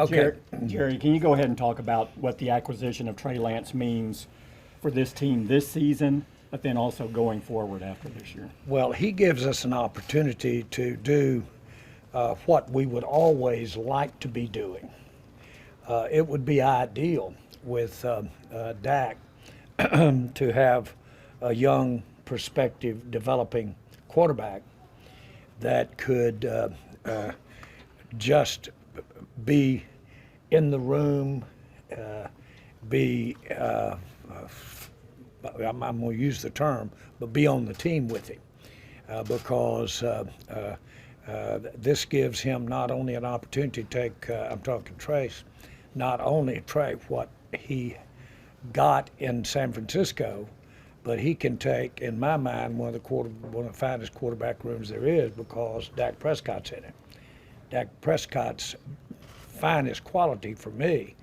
Okay. Jerry, can you go ahead and talk about what the acquisition of Trey Lance means for this team this season, but then also going forward after this year? Well, he gives us an opportunity to do what we would always like to be doing. It would be ideal with Dak to have a young, prospective, developing quarterback that could just be in the room, be, I'm going to use the term, but be on the team with him. Because this gives him not only an opportunity to take, I'm talking Trace, not only Trey, what he got in San Francisco, but he can take, in my mind, one of the finest quarterback rooms there is because Dak Prescott's in it. Dak Prescott's finest quality for me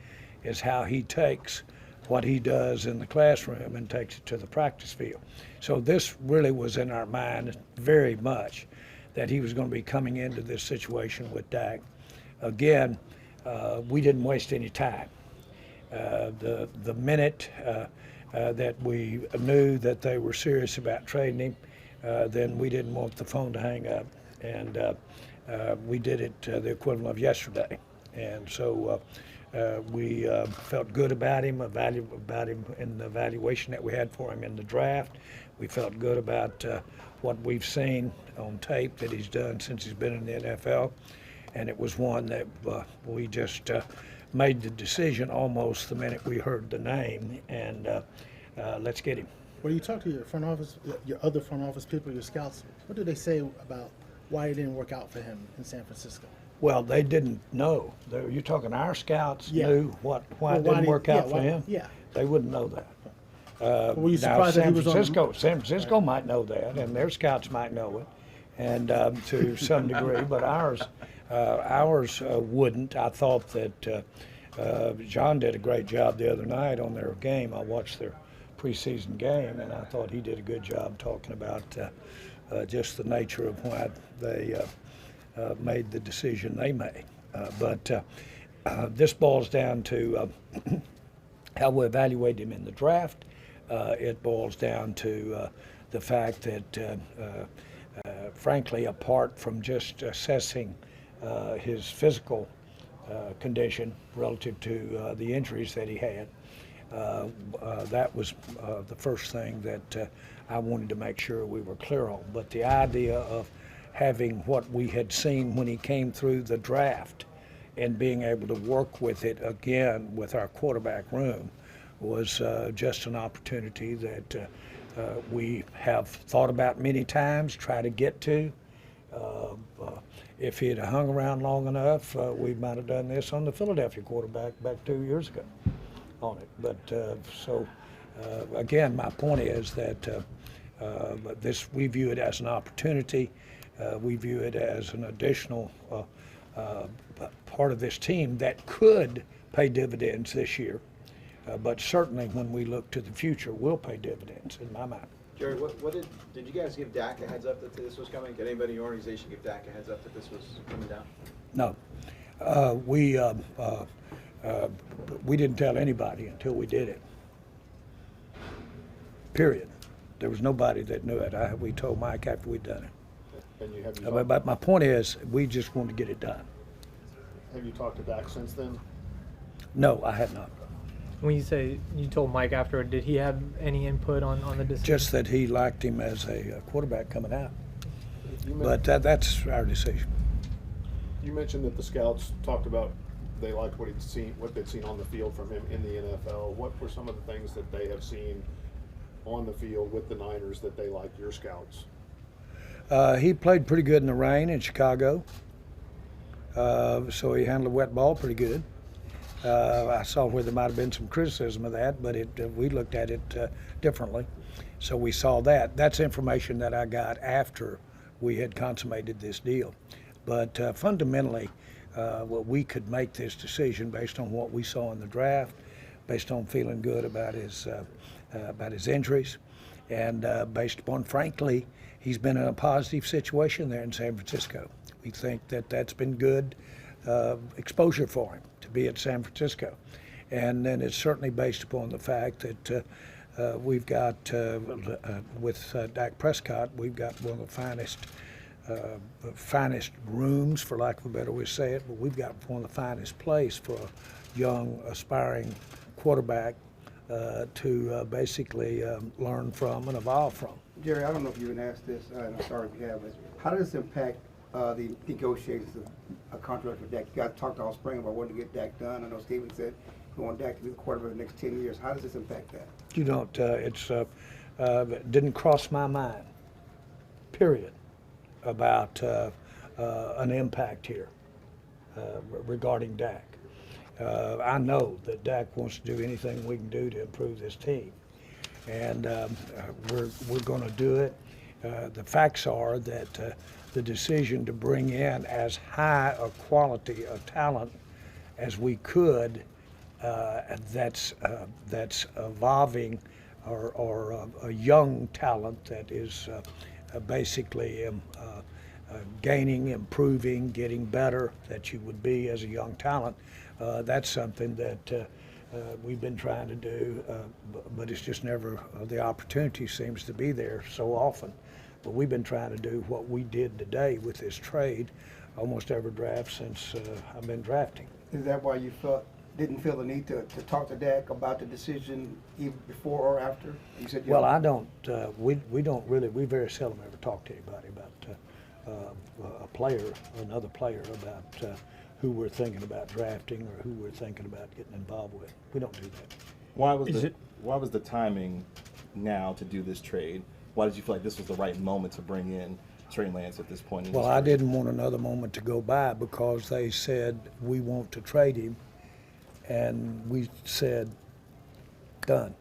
is how he takes what he does in the classroom and takes it to the practice field. So this really was in our mind very much that he was going to be coming into this situation with Dak. Again, we didn't waste any time. The minute that we knew that they were serious about trading him, then we didn't want the phone to hang up. And we did it the equivalent of yesterday. And so we felt good about him, about him in the evaluation that we had for him in the draft. We felt good about what we've seen on tape that he's done since he's been in the NFL. And it was one that we just made the decision almost the minute we heard the name, and let's get him. When you talk to your front office, your other front office people, your scouts, what do they say about why it didn't work out for him in San Francisco? Well, they didn't know. You're talking our scouts knew why it did didn't work out for him? Yeah. They wouldn't know that. Were you Now, surprised that he was on? San Francisco might know that, and their scouts might know it, and to some degree, but ours wouldn't. I thought that John did a great job the other night on their game. I watched their preseason game, and I thought he did a good job talking about just the nature of why they made the decision they made. But this boils down to how we evaluate him in the draft. It boils down to the fact that, frankly, apart from just assessing his physical condition relative to the injuries that he had, that was the first thing that I wanted to make sure we were clear on. But the idea of having what we had seen when he came through the draft and being able to work with it again with our quarterback room was just an opportunity that we have thought about many times, try to get to. If he had hung around long enough, we might have done this on the Philadelphia quarterback back 2 years ago on it. But again, my point is that we view it as an opportunity. We view it as an additional part of this team that could pay dividends this year. But certainly when we look to the future, will pay dividends in my mind. Jerry, what did you guys give Dak a heads up that this was coming? Did anybody in your organization give Dak a heads up that this was coming down? No. We didn't tell anybody until we did it. Period. There was nobody that knew it. We told Mike after we'd done it. And have But my point is, we just wanted to get it done. you talked to Dak since then? No, I have not. When you say you told Mike afterward, did he have any input on the decision? Just that he liked him as a quarterback coming out. You But that's our decision. You mentioned that the scouts talked about they liked what they'd seen on the field from him in the NFL. What were some of the things that they have seen on the field with the Niners that they liked, your scouts? He played pretty good in the rain in Chicago, so he handled a wet ball pretty good. I saw where there might have been some criticism of that, but we looked at it differently. So we saw that. That's information that I got after we had consummated this deal. But fundamentally, we could make this decision based on what we saw in the draft, based on feeling good about his injuries, and based upon, frankly, he's been in a positive situation there in San Francisco. We think that that's been good exposure for him to be at San Francisco. And then it's certainly based upon the fact that we've got, with Dak Prescott, we've got one of the finest rooms, for lack of a better way to say it, but we've got one of the finest places for a young, aspiring quarterback to basically learn from and evolve from. Jerry, I don't know if you've been asked this, and I'm sorry if you have, but how does this impact the negotiations of a contract with Dak? You guys talked all spring about wanting to get Dak done. I know Steven said we want Dak to be the quarterback for the next 10 years. How does this impact that? You don't, it didn't cross my mind, period, about an impact here regarding Dak. I know that Dak wants to do anything we can do to improve this team, and we're going to do it. The facts are that the decision to bring in as high a quality of talent as we could, that's evolving, or a young talent that is basically gaining, improving, getting better, that you would be as a young talent. That's something that we've been trying to do, but it's just never, the opportunity seems to be there so often. But we've been trying to do what we did today with this trade almost every draft since I've been drafting. Is that why you didn't feel the need to talk to Dak about the decision either before or after? You said Well, I don't, we don't really, we very seldom ever talk to anybody about a player, another player, about who we're thinking about drafting or who we're thinking about getting involved with. We don't do that. Why was the timing now to do this trade? Why did you feel like this was the right moment to bring in Trey Lance at this point in his Well, I career? didn't want another moment to go by because they said, we want to trade him, and we said, done.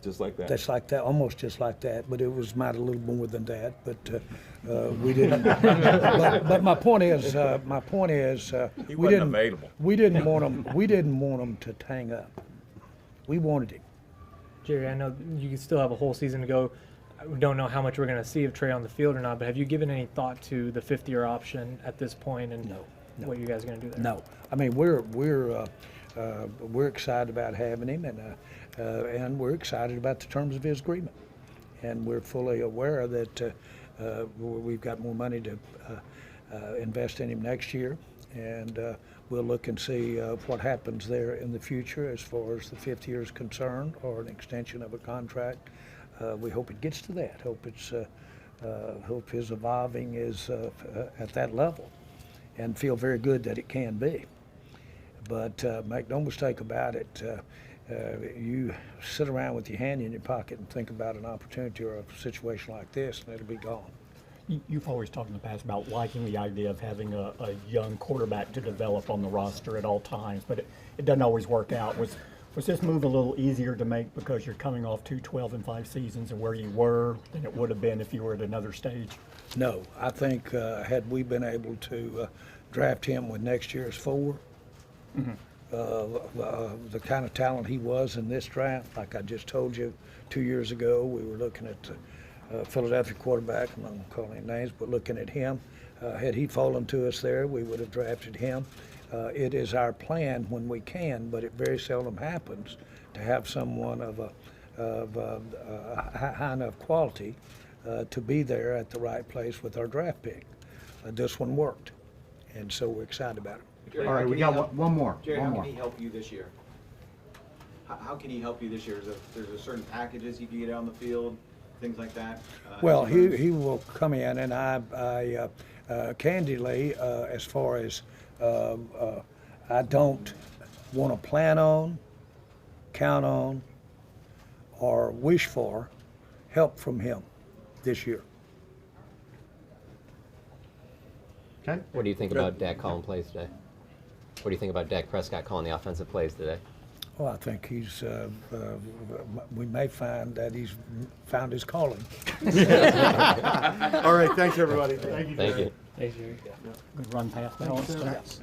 Just like that? That's like that, almost just like that, but it was might a little more than that, but we didn't. but my point is, we didn't. available. We didn't want him to hang up. We wanted him. Jerry, I know you still have a whole season to go. We don't know how much we're going to see of Trey on the field or not, but have you given any thought to the fifth-year option at this point and No. what you guys are going to do there? No, I mean we're excited about having him, and we're excited about the terms of his agreement, and we're fully aware that we've got more money to invest in him next year, and we'll look and see what happens there in the future as far as the fifth year is concerned, or an extension of a contract. We hope it gets to that. Hope his evolving is at that level, and feel very good that it can be. But make no mistake about it, you sit around with your hand in your pocket and think about an opportunity or a situation like this, and it'll be gone. You've always talked in the past about liking the idea of having a young quarterback to develop on the roster at all times, but it doesn't always work out. Was this move a little easier to make because you're coming off 2 12-5 seasons and where you were than it would have been if you were at another stage? No, I think had we been able to draft him with next year's 4, the kind of talent he was in this draft, like I just told you 2 years ago, we were looking at Philadelphia quarterback, I'm not going to call any names, but looking at him, had he fallen to us there, we would have drafted him. It is our plan when we can, but it very seldom happens to have someone of high enough quality to be there at the right place with our draft pick. This one worked, and so we're excited about it. Jerry, All right, how we can he got help- one more. Jerry, One how more. can he help you this year? How can he help you this year? There's a certain packages he can get on the field, things like that? Well, as he learns? he will come in, and I candidly, as far as I don't want to plan on, count on, or wish for help from him this year. Okay. What do you think about Dak calling plays today? What do you think about Dak Prescott calling the offensive plays today? Well, I think he's. We may find that he's found his calling. All right, thanks, everybody. Thank you. Thank you. Thanks, Jerry. Good run pass balance.